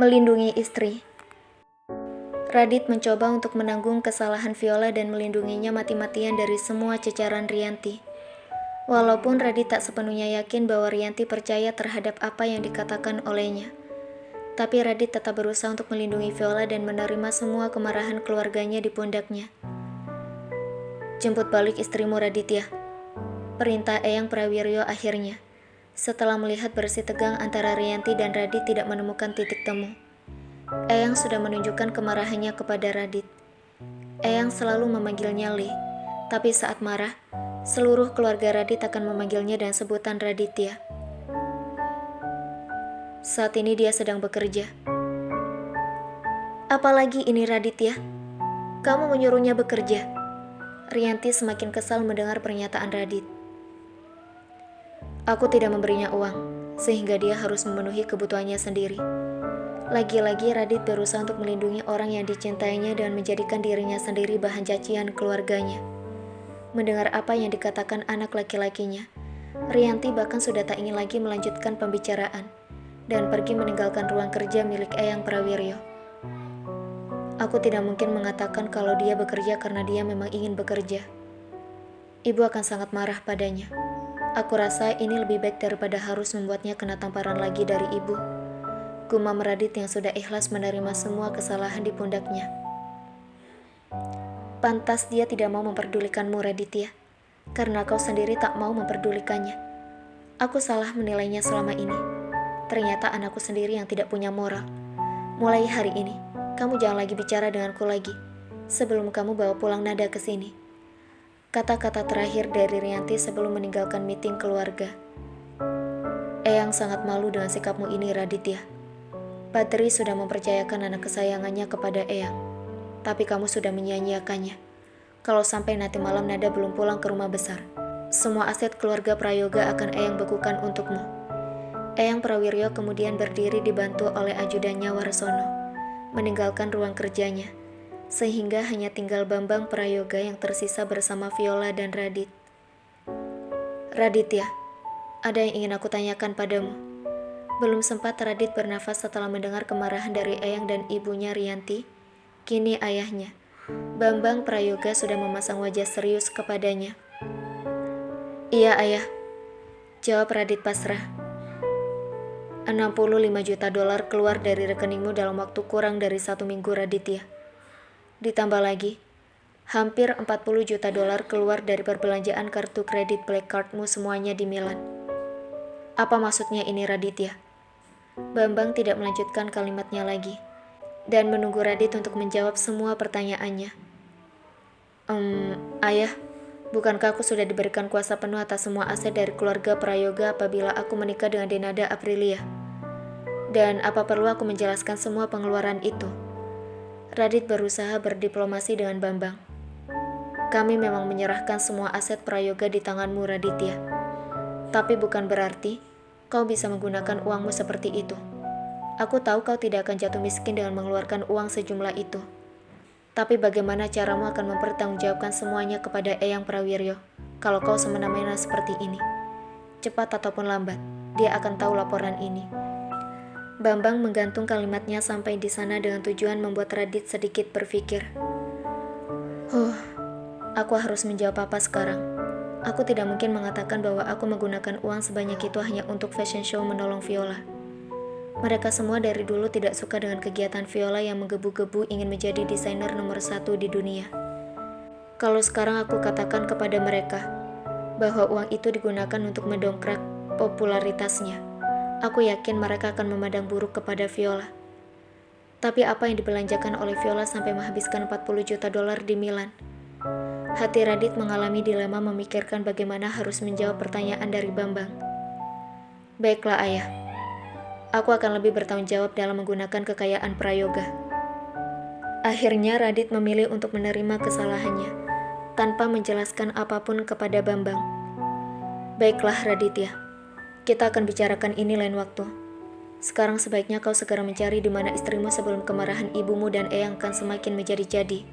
Melindungi istri. Radit mencoba untuk menanggung kesalahan Viola dan melindunginya mati-matian dari semua cecaran Rianti. Walaupun Radit tak sepenuhnya yakin bahwa Rianti percaya terhadap apa yang dikatakan olehnya, tapi Radit tetap berusaha untuk melindungi Viola dan menerima semua kemarahan keluarganya di pundaknya. Jemput balik istrimu, Raditya, perintah Eyang Prawiryo akhirnya. Setelah melihat bersih tegang antara Rianti dan Radit tidak menemukan titik temu, Eyang sudah menunjukkan kemarahannya kepada Radit. Eyang selalu memanggilnya Le, tapi saat marah, seluruh keluarga Radit akan memanggilnya dengan sebutan Raditya. Saat ini dia sedang bekerja. Apalagi ini Raditya? Kamu menyuruhnya bekerja? Rianti semakin kesal mendengar pernyataan Radit. Aku tidak memberinya uang, sehingga dia harus memenuhi kebutuhannya sendiri. Lagi-lagi Radit berusaha untuk melindungi orang yang dicintainya dan menjadikan dirinya sendiri bahan cacian keluarganya. Mendengar apa yang dikatakan anak laki-lakinya, Rianti bahkan sudah tak ingin lagi melanjutkan pembicaraan dan pergi meninggalkan ruang kerja milik Eyang Prawiryo. Aku tidak mungkin mengatakan kalau dia bekerja karena dia memang ingin bekerja. Ibu akan sangat marah padanya. Aku rasa ini lebih baik daripada harus membuatnya kena tamparan lagi dari ibu. Gumam Radit yang sudah ikhlas menerima semua kesalahan di pundaknya. Pantas dia tidak mau memperdulikanmu, Raditya, karena kau sendiri tak mau memperdulikannya. Aku salah menilainya selama ini. Ternyata anakku sendiri yang tidak punya moral. Mulai hari ini, kamu jangan lagi bicara denganku lagi, sebelum kamu bawa pulang Nada ke sini. Kata-kata terakhir dari Rianti sebelum meninggalkan meeting keluarga. Eyang sangat malu dengan sikapmu ini, Raditya. Patri sudah mempercayakan anak kesayangannya kepada Eyang, tapi kamu sudah menyia-nyiakannya. Kalau sampai nanti malam Nada belum pulang ke rumah besar, semua aset keluarga Prayoga akan Eyang bekukan untukmu. Eyang Prawiryo kemudian berdiri dibantu oleh ajudannya Warsono, meninggalkan ruang kerjanya, sehingga hanya tinggal Bambang Prayoga yang tersisa bersama Viola dan Radit. Raditya, ada yang ingin aku tanyakan padamu. Belum sempat Radit bernafas setelah mendengar kemarahan dari Eyang dan ibunya Rianti. Kini ayahnya, Bambang Prayoga, sudah memasang wajah serius kepadanya. Iya ayah, jawab Radit pasrah. 65 juta dolar keluar dari rekeningmu dalam waktu kurang dari 1 minggu, Raditya. Ditambah lagi, hampir 40 juta dolar keluar dari perbelanjaan kartu kredit Black Cardmu semuanya di Milan. Apa maksudnya ini, Raditya? Bambang tidak melanjutkan kalimatnya lagi, dan menunggu Radit untuk menjawab semua pertanyaannya. Ayah, bukankah aku sudah diberikan kuasa penuh atas semua aset dari keluarga Prayoga apabila aku menikah dengan Denada Aprilia? Dan apa perlu aku menjelaskan semua pengeluaran itu? Radit berusaha berdiplomasi dengan Bambang. Kami memang menyerahkan semua aset Prayoga di tanganmu, Raditya. Tapi bukan berarti kau bisa menggunakan uangmu seperti itu. Aku tahu kau tidak akan jatuh miskin dengan mengeluarkan uang sejumlah itu. Tapi bagaimana caramu akan mempertanggungjawabkan semuanya kepada Eyang Prawiryo kalau kau semena-mena seperti ini? Cepat ataupun lambat, dia akan tahu laporan ini. Bambang menggantung kalimatnya sampai di sana dengan tujuan membuat Radit sedikit berpikir. Aku harus menjawab apa sekarang? Aku tidak mungkin mengatakan bahwa aku menggunakan uang sebanyak itu hanya untuk fashion show menolong Viola. Mereka semua dari dulu tidak suka dengan kegiatan Viola yang menggebu-gebu ingin menjadi desainer nomor 1 di dunia. Kalau sekarang aku katakan kepada mereka bahwa uang itu digunakan untuk mendongkrak popularitasnya, aku yakin mereka akan memandang buruk kepada Viola. Tapi apa yang dibelanjakan oleh Viola sampai menghabiskan 40 juta dolar di Milan? Hati Radit mengalami dilema memikirkan bagaimana harus menjawab pertanyaan dari Bambang. Baiklah ayah, aku akan lebih bertanggung jawab dalam menggunakan kekayaan Prayoga. Akhirnya Radit memilih untuk menerima kesalahannya, tanpa menjelaskan apapun kepada Bambang. Baiklah Raditya, kita akan bicarakan ini lain waktu. Sekarang sebaiknya kau segera mencari di mana istrimu sebelum kemarahan ibumu dan eyang akan semakin menjadi-jadi.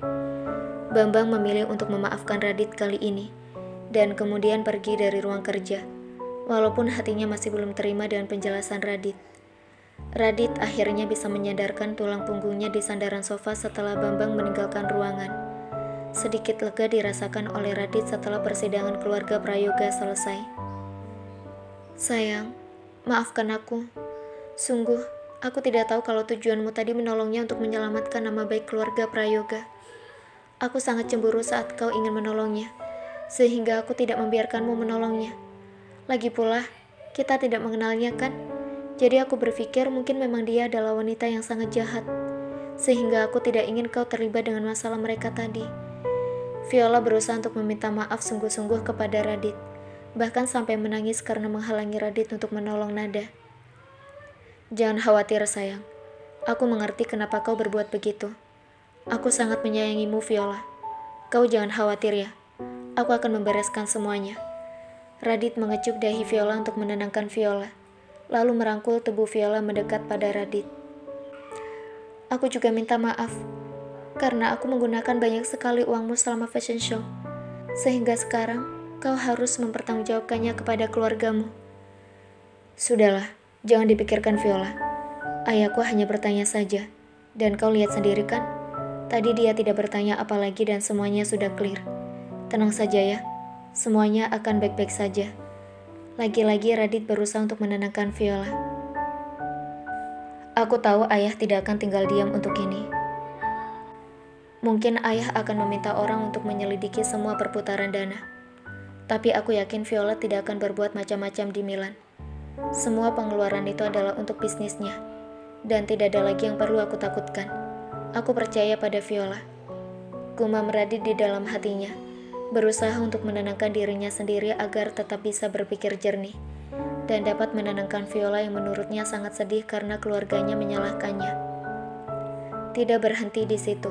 Bambang memilih untuk memaafkan Radit kali ini, dan kemudian pergi dari ruang kerja, walaupun hatinya masih belum terima dengan penjelasan Radit. Radit akhirnya bisa menyandarkan tulang punggungnya di sandaran sofa setelah Bambang meninggalkan ruangan. Sedikit lega dirasakan oleh Radit setelah persidangan keluarga Prayoga selesai. Sayang, maafkan aku. Sungguh, aku tidak tahu kalau tujuanmu tadi menolongnya untuk menyelamatkan nama baik keluarga Prayoga. Aku sangat cemburu saat kau ingin menolongnya, sehingga aku tidak membiarkanmu menolongnya. Lagi pula, kita tidak mengenalnya kan? Jadi aku berpikir mungkin memang dia adalah wanita yang sangat jahat, sehingga aku tidak ingin kau terlibat dengan masalah mereka tadi. Viola berusaha untuk meminta maaf sungguh-sungguh kepada Radit, bahkan sampai menangis karena menghalangi Radit untuk menolong Nada. Jangan khawatir sayang, aku mengerti kenapa kau berbuat begitu. Aku sangat menyayangimu Viola. Kau jangan khawatir ya, aku akan membereskan semuanya. Radit mengecup dahi Viola untuk menenangkan Viola, lalu merangkul tubuh Viola mendekat pada Radit. Aku juga minta maaf, karena aku menggunakan banyak sekali uangmu selama fashion show, sehingga sekarang kau harus mempertanggungjawabkannya kepada keluargamu. Sudahlah, jangan dipikirkan Viola. Ayahku hanya bertanya saja, dan kau lihat sendiri kan? Tadi dia tidak bertanya apa lagi dan semuanya sudah clear. Tenang saja ya, semuanya akan baik-baik saja. Lagi-lagi Radit berusaha untuk menenangkan Viola. Aku tahu ayah tidak akan tinggal diam untuk ini. Mungkin ayah akan meminta orang untuk menyelidiki semua perputaran dana. Tapi aku yakin Viola tidak akan berbuat macam-macam di Milan. Semua pengeluaran itu adalah untuk bisnisnya, dan tidak ada lagi yang perlu aku takutkan. Aku percaya pada Viola. Gumam Radit di dalam hatinya, berusaha untuk menenangkan dirinya sendiri agar tetap bisa berpikir jernih, dan dapat menenangkan Viola yang menurutnya sangat sedih karena keluarganya menyalahkannya. Tidak berhenti di situ.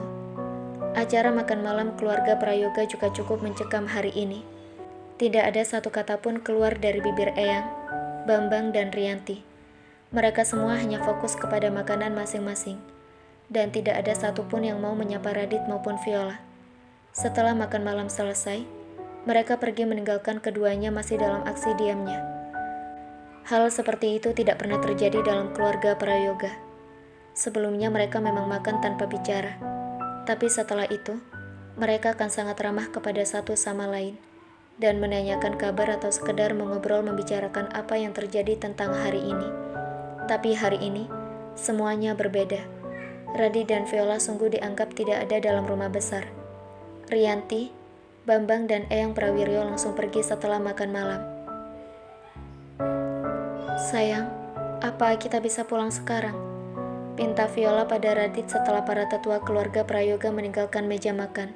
Acara makan malam keluarga Prayoga juga cukup mencekam hari ini. Tidak ada satu kata pun keluar dari bibir Eyang, Bambang, dan Rianti. Mereka semua hanya fokus kepada makanan masing-masing, dan tidak ada satupun yang mau menyapa Radit maupun Viola. Setelah makan malam selesai, mereka pergi meninggalkan keduanya masih dalam aksi diamnya. Hal seperti itu tidak pernah terjadi dalam keluarga Prayoga. Sebelumnya mereka memang makan tanpa bicara, tapi setelah itu, mereka akan sangat ramah kepada satu sama lain, dan menanyakan kabar atau sekedar mengobrol membicarakan apa yang terjadi tentang hari ini. Tapi hari ini, semuanya berbeda. Radit dan Viola sungguh dianggap tidak ada dalam rumah besar. Rianti, Bambang, dan Eyang Prawiryo langsung pergi setelah makan malam. Sayang, apa kita bisa pulang sekarang? Pinta Viola pada Radit setelah para tetua keluarga Prayoga meninggalkan meja makan.